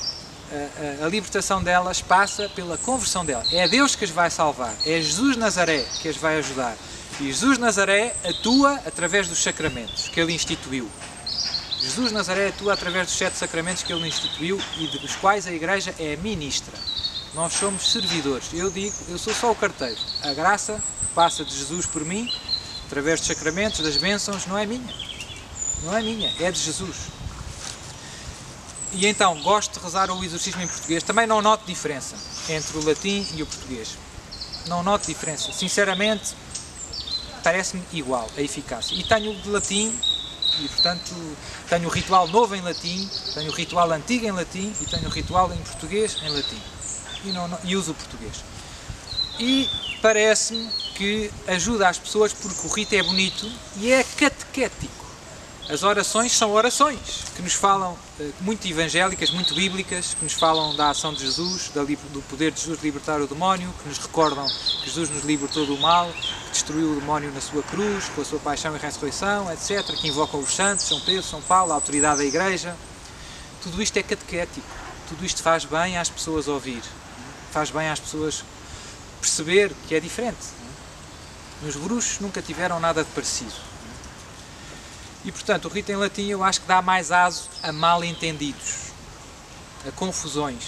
a libertação delas passa pela conversão delas. É Deus que as vai salvar, é Jesus Nazaré que as vai ajudar. E Jesus Nazaré atua através dos sacramentos que Ele instituiu. Jesus Nazaré atua através dos 7 sacramentos que Ele instituiu e dos quais a Igreja é ministra. nós somos servidores. Eu digo, eu sou só o carteiro. A graça passa de Jesus por mim, através dos sacramentos, das bênçãos, não é minha. Não é minha, é de Jesus. E então, gosto de rezar o exorcismo em português. Também não noto diferença entre o latim e o português. Não noto diferença. Sinceramente, parece-me igual a eficácia. E tenho o de latim, e portanto tenho o ritual novo em latim, tenho o ritual antigo em latim e tenho o ritual em português em latim. E uso o português. E parece-me que ajuda as pessoas porque o rito é bonito e é catequético. As orações são orações que nos falam, muito evangélicas, muito bíblicas, que nos falam da ação de Jesus, do poder de Jesus de libertar o demónio, que nos recordam que Jesus nos libertou do mal, que destruiu o demónio na sua cruz, com a sua paixão e ressurreição, etc., que invocam os santos, São Pedro, São Paulo, a autoridade da Igreja. Tudo isto é catequético, tudo isto faz bem às pessoas ouvir, faz bem às pessoas perceber que é diferente. Os bruxos nunca tiveram nada de parecido. E, portanto, o rito em latim eu acho que dá mais aso a mal-entendidos, a confusões.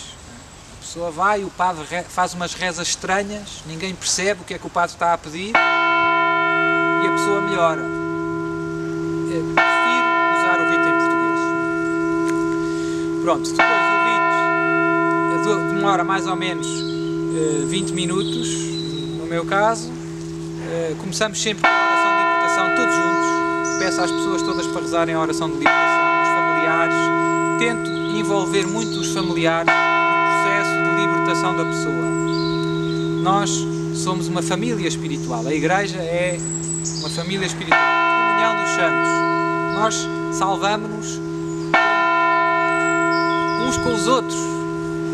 A pessoa vai, o padre faz umas rezas estranhas, ninguém percebe o que é que o padre está a pedir e a pessoa melhora. Eu prefiro usar o rito em português. Pronto, depois o rito demora mais ou menos 20 minutos, no meu caso. Começamos sempre com a oração de libertação, todos juntos. Peço às pessoas todas para rezarem a oração de libertação, os familiares. Tento envolver muito os familiares no processo de libertação da pessoa. Nós somos uma família espiritual. A Igreja é uma família espiritual. Comunhão dos santos. Nós salvamos-nos uns com os outros.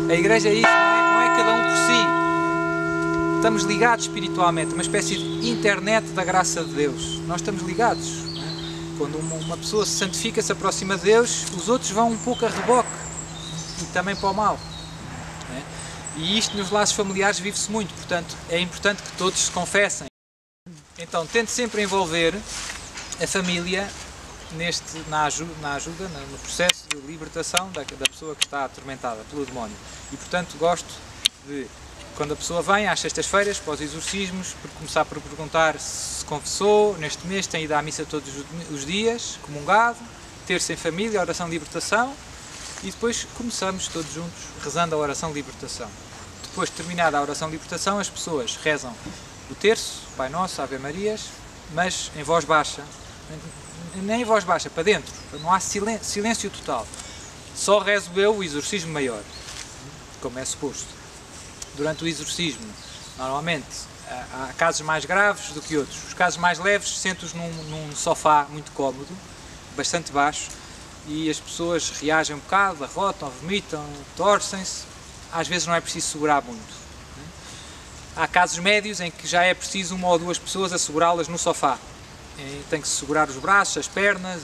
A Igreja é isso, não é cada um por si. Estamos ligados espiritualmente, uma espécie de internet da graça de Deus. Nós estamos ligados. Quando uma pessoa se santifica, se aproxima de Deus, os outros vão um pouco a reboque e também para o mal. E isto nos laços familiares vive-se muito, portanto é importante que todos se confessem. Então tente sempre envolver a família na ajuda, no processo de libertação da pessoa que está atormentada pelo demónio. E portanto gosto de, quando a pessoa vem às sextas-feiras para os exorcismos, começar por perguntar se confessou, neste mês tem ido à missa todos os dias, comungado, terça em família, oração de libertação, e depois começamos todos juntos rezando a oração de libertação. Depois de terminada a oração de libertação, as pessoas rezam o terço, Pai Nosso, Ave Marias, mas em voz baixa, nem em voz baixa, para dentro, não há silêncio total. Só rezo eu o exorcismo maior, como é suposto. Durante o exorcismo, normalmente, há casos mais graves do que outros. Os casos mais leves sentam-os num sofá muito cómodo, bastante baixo, e as pessoas reagem um bocado, arrotam, vomitam, torcem-se. Às vezes não é preciso segurar muito. Há casos médios em que já é preciso uma ou duas pessoas a segurá-las no sofá. Tem que se segurar os braços, as pernas,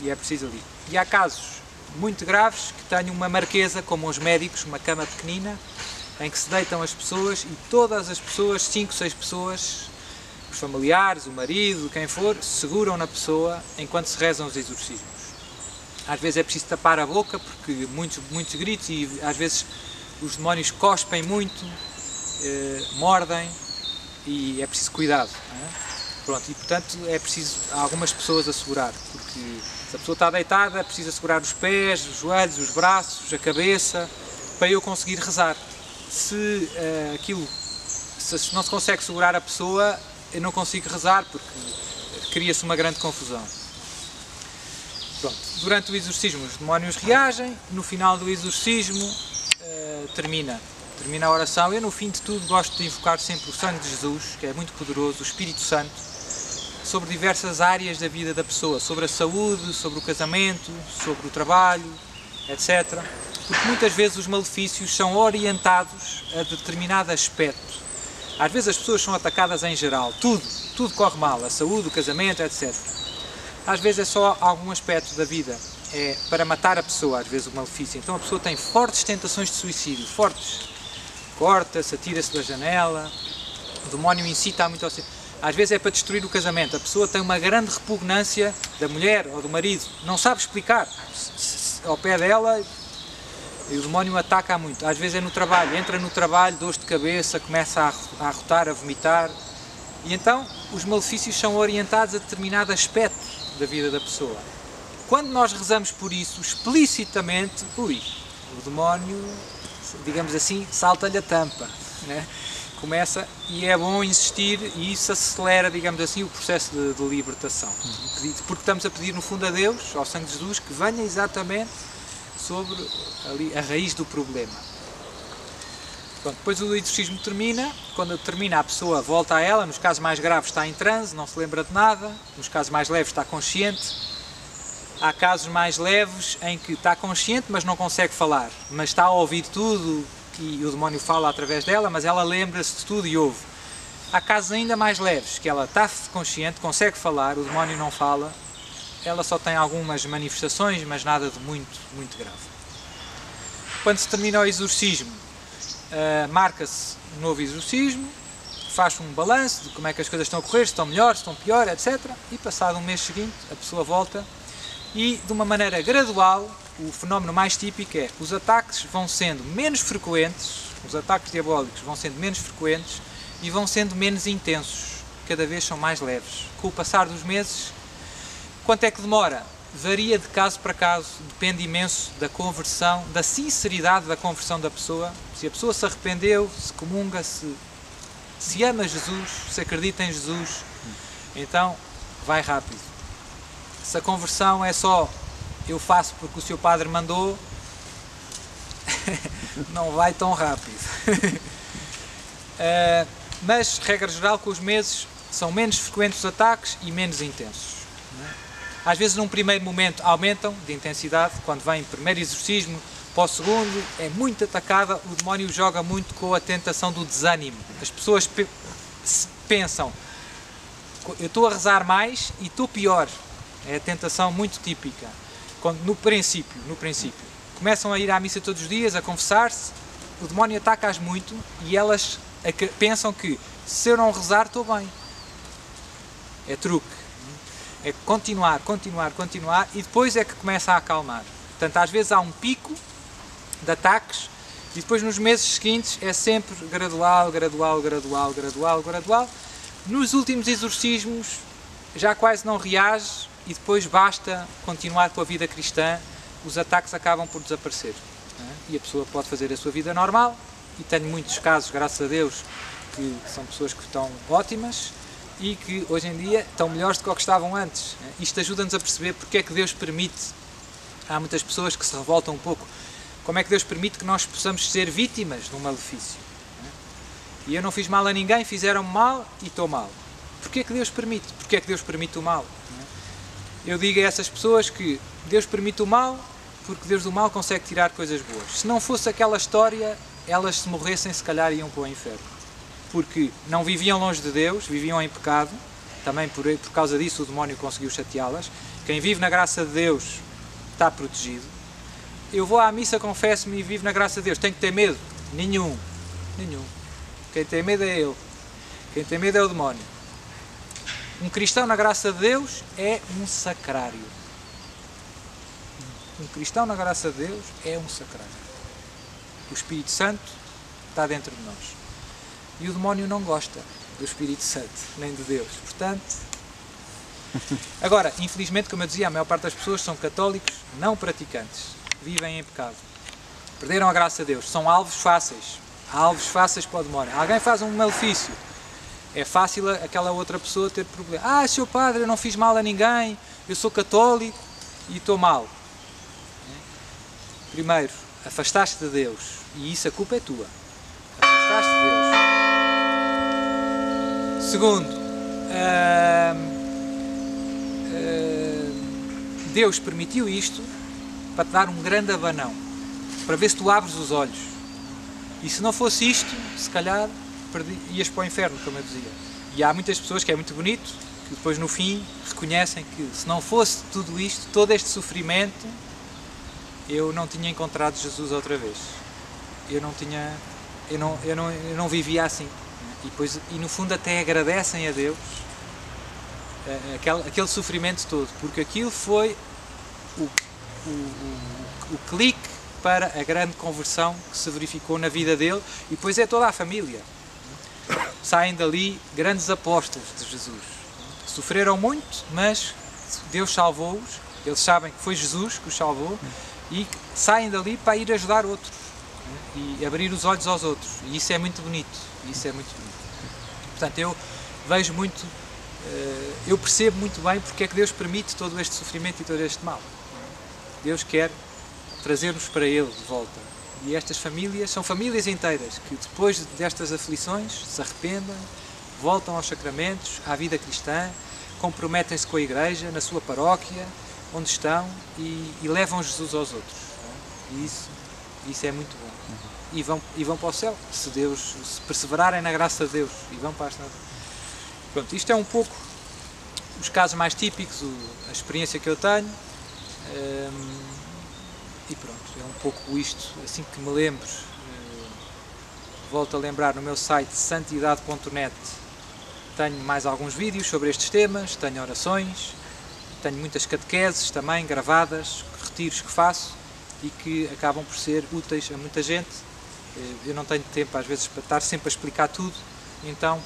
e é preciso ali. E há casos muito graves que tenham uma marquesa, como os médicos, uma cama pequenina, em que se deitam as pessoas e todas as pessoas, 5, 6 pessoas, os familiares, o marido, quem for, seguram na pessoa enquanto se rezam os exorcismos. Às vezes é preciso tapar a boca, porque muitos gritos, e às vezes os demónios cospem muito, mordem, e é preciso cuidado. Não é? Pronto, e portanto é preciso algumas pessoas a segurar, porque se a pessoa está deitada é preciso assegurar os pés, os joelhos, os braços, a cabeça, para eu conseguir rezar. Se não se consegue segurar a pessoa, eu não consigo rezar, porque cria-se uma grande confusão. Pronto. Durante o exorcismo os demónios reagem, no final do exorcismo termina a oração. Eu no fim de tudo gosto de invocar sempre o sangue de Jesus, que é muito poderoso, o Espírito Santo, sobre diversas áreas da vida da pessoa, sobre a saúde, sobre o casamento, sobre o trabalho, etc. Porque muitas vezes os malefícios são orientados a determinado aspecto. Às vezes as pessoas são atacadas em geral, tudo corre mal, a saúde, o casamento, etc. Às vezes é só algum aspecto da vida, é para matar a pessoa, às vezes o malefício. Então a pessoa tem fortes tentações de suicídio, fortes. Corta-se, atira-se da janela, o demónio incita muito ao suicídio. Às vezes é para destruir o casamento, a pessoa tem uma grande repugnância da mulher ou do marido, não sabe explicar. Ao pé dela, E o demónio ataca muito. Às vezes é no trabalho, entra no trabalho, dores de cabeça, começa a arrotar, a vomitar. E então os malefícios são orientados a determinado aspecto da vida da pessoa. Quando nós rezamos por isso explicitamente, o demónio, digamos assim, salta-lhe a tampa, né? Começa, e é bom insistir, e isso acelera, digamos assim, o processo de libertação. Porque estamos a pedir no fundo a Deus, ao sangue de Jesus, que venha exatamente sobre ali a raiz do problema. Pronto, depois o exorcismo termina. Quando termina, a pessoa volta a ela. Nos casos mais graves está em transe, não se lembra de nada. Nos casos mais leves está consciente. Há casos mais leves em que está consciente, mas não consegue falar, mas está a ouvir tudo e o demónio fala através dela, mas ela lembra-se de tudo e ouve. Há casos ainda mais leves, que ela está consciente, consegue falar, o demónio não fala, ela só tem algumas manifestações, mas nada de muito grave. Quando se termina o exorcismo, marca-se um novo exorcismo, faz um balanço de como é que as coisas estão a correr, se estão melhor, se estão pior, etc. E passado um mês seguinte, a pessoa volta e, de uma maneira gradual, o fenómeno mais típico é os ataques vão sendo menos frequentes, os ataques diabólicos vão sendo menos frequentes e vão sendo menos intensos, cada vez são mais leves. Com o passar dos meses, quanto é que demora? Varia de caso para caso, depende imenso da conversão, da sinceridade da conversão da pessoa, se a pessoa se arrependeu, se comunga, se ama Jesus, se acredita em Jesus, então vai rápido. Se a conversão é só eu faço porque o seu padre mandou, não vai tão rápido. Mas, regra geral, com os meses são menos frequentes os ataques e menos intensos. Às vezes, num primeiro momento, aumentam de intensidade. Quando vem o primeiro exorcismo, para o segundo, é muito atacada. O demónio joga muito com a tentação do desânimo. As pessoas pensam, eu estou a rezar mais e estou pior. É a tentação muito típica. Quando, no princípio, começam a ir à missa todos os dias, a confessar-se, o demónio ataca-as muito e elas pensam que se eu não rezar estou bem. É truque. É continuar e depois é que começa a acalmar. Portanto, às vezes há um pico de ataques e depois nos meses seguintes é sempre gradual. Nos últimos exorcismos já quase não reage e depois basta continuar com a vida cristã, os ataques acabam por desaparecer. E a pessoa pode fazer a sua vida normal, e tenho muitos casos, graças a Deus, que são pessoas que estão ótimas e que hoje em dia estão melhores do que estavam antes. Isto ajuda-nos a perceber porque é que Deus permite. Há muitas pessoas que se revoltam um pouco. Como é que Deus permite que nós possamos ser vítimas de um malefício? E eu não fiz mal a ninguém, fizeram-me mal e estou mal. Porquê é que Deus permite? Porquê é que Deus permite o mal? Eu digo a essas pessoas que Deus permite o mal porque Deus do mal consegue tirar coisas boas. Se não fosse aquela história, elas se morressem se calhar iam para o inferno. Porque não viviam longe de Deus, viviam em pecado, também por causa disso o demónio conseguiu chateá-las. Quem vive na graça de Deus está protegido. Eu vou à missa, confesso-me e vivo na graça de Deus. Tenho que ter medo? Nenhum. Quem tem medo é ele. Quem tem medo é o demónio. Um cristão na graça de Deus é um sacrário. Um cristão na graça de Deus é um sacrário. O Espírito Santo está dentro de nós. E o demónio não gosta do Espírito Santo, nem de Deus. Portanto, agora, infelizmente, como eu dizia, a maior parte das pessoas são católicos não praticantes. Vivem em pecado. Perderam a graça de Deus. São alvos fáceis. Há alvos fáceis para o demónio. Alguém faz um malefício. É fácil aquela outra pessoa ter problema. Seu padre, eu não fiz mal a ninguém, eu sou católico e estou mal. Primeiro, afastaste de Deus. E isso a culpa é tua. Afastaste de Deus. Segundo, Deus permitiu isto para te dar um grande abanão. Para ver se tu abres os olhos. E se não fosse isto, se calhar ias para o inferno, como eu dizia. E há muitas pessoas, que é muito bonito, que depois no fim reconhecem que se não fosse tudo isto, todo este sofrimento, eu não tinha encontrado Jesus outra vez. Eu não vivia assim. E no fundo até agradecem a Deus aquele sofrimento todo, porque aquilo foi o clique para a grande conversão que se verificou na vida dele e depois é toda a família. Saem dali grandes apóstolos de Jesus. Sofreram muito, mas Deus salvou-os, eles sabem que foi Jesus que os salvou e saem dali para ir ajudar outros e abrir os olhos aos outros. E isso é muito bonito. Isso é muito bonito. Portanto, eu vejo muito, eu percebo muito bem porque é que Deus permite todo este sofrimento e todo este mal. Deus quer trazer-nos para Ele de volta. E estas famílias são famílias inteiras que depois destas aflições se arrependem, voltam aos sacramentos, à vida cristã, comprometem-se com a Igreja, na sua paróquia, onde estão e levam Jesus aos outros. E isso é muito bom. E vão para o céu, se perseverarem na graça de Deus, e vão para as... Pronto, isto é um pouco os casos mais típicos, a experiência que eu tenho. E pronto, é um pouco isto, assim que me lembro, volto a lembrar no meu site santidade.net, tenho mais alguns vídeos sobre estes temas, tenho orações, tenho muitas catequeses também gravadas, retiros que faço e que acabam por ser úteis a muita gente. Eu não tenho tempo às vezes para estar sempre a explicar tudo, então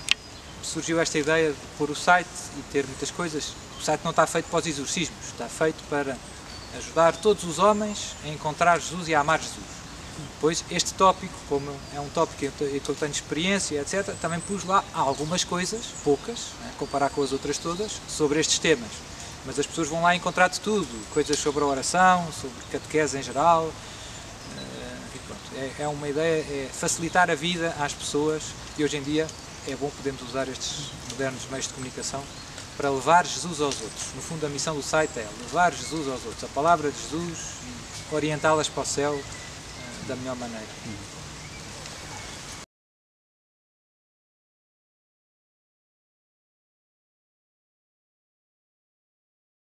surgiu esta ideia de pôr o site e ter muitas coisas. O site não está feito para os exorcismos, está feito para ajudar todos os homens a encontrar Jesus e a amar Jesus. Pois este tópico, como é um tópico em que eu tenho experiência, etc., também pus lá algumas coisas, poucas, comparar com as outras todas, sobre estes temas. Mas as pessoas vão lá encontrar de tudo, coisas sobre a oração, sobre catequese em geral. E pronto, é uma ideia, é facilitar a vida às pessoas e hoje em dia é bom podermos usar estes modernos meios de comunicação para levar Jesus aos outros. No fundo, a missão do site é levar Jesus aos outros, a palavra de Jesus e orientá-las para o céu da melhor maneira.